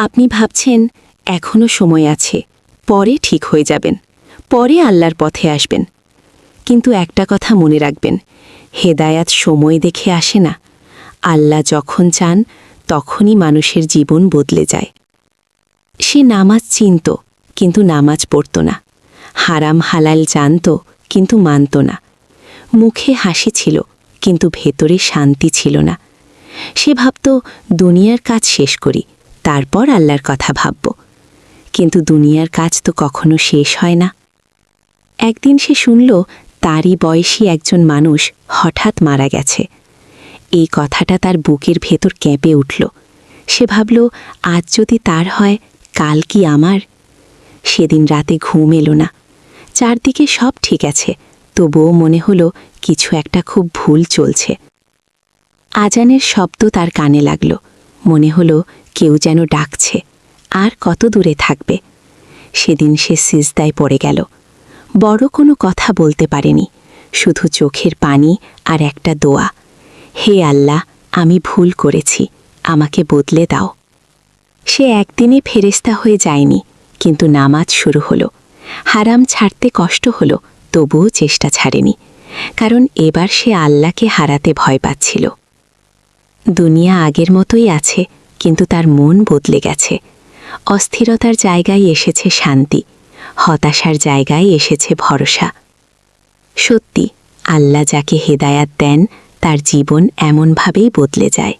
আপনি ভাবছেন এখনো সময় আছে, পরে ঠিক হয়ে যাবেন, পরে আল্লাহর পথে আসবেন। কিন্তু একটা কথা মনে রাখবেন, হেদায়াত সময় দেখে আসে না। আল্লাহ যখন চান তখনই মানুষের জীবন বদলে যায়। সে নামাজ চিনত কিন্তু নামাজ পড়ত না, হারাম হালাল জানত কিন্তু মানত না, মুখে হাসি ছিল কিন্তু ভেতরে শান্তি ছিল না। সে ভাবত দুনিয়ার কাজ শেষ করি, তারপর আল্লাহর কথা ভাবব। কিন্তু দুনিয়ার কাজ তো কখনো শেষ হয় না। একদিন সে শুনল তারই বয়সী একজন মানুষ হঠাৎ মারা গেছে। এই কথাটা তার বুকের ভেতর কেঁপে উঠল। সে ভাবল, আজ যদি তার হয়, কাল কি আমার? সেদিন রাতে ঘুম এলো না। চারদিকে সব ঠিক আছে, তবুও মনে হলো কিছু একটা খুব ভুল চলছে। আজানের শব্দ তার কানে লাগল। মনে হলো কেউ যেন ডাকছে। আর কত দূরে থাকবে? সেদিন সে সিজদায় পড়ে গেল। বড় কোনো কথা বলতে পারেনি, শুধু চোখের পানি আর একটা দোয়া, হে আল্লাহ, আমি ভুল করেছি, আমাকে বদলে দাও। সে একদিনে ফেরেশতা হয়ে যায়নি, কিন্তু নামাজ শুরু হলো। হারাম ছাড়তে কষ্ট হলো, তবুও চেষ্টা ছাড়েনি, কারণ এবার সে আল্লাহকে হারাতে ভয় পাচ্ছিল। দুনিয়া আগের মতোই আছে, কিন্তু তার মন বদলে গেছে। অস্থিরতার জায়গায় এসেছে শান্তি, হতাশার জায়গায় এসেছে ভরসা। সত্যি, আল্লাহ যাকে হেদায়াত দেন তার জীবন এমনভাবেই বদলে যায়।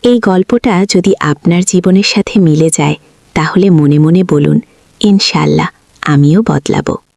এই গল্পটা যদি আপনার জীবনের সাথে মিলে যায়, তাহলে মনে মনে বলুন, ইনশাআল্লাহ আমিও বদলাবো।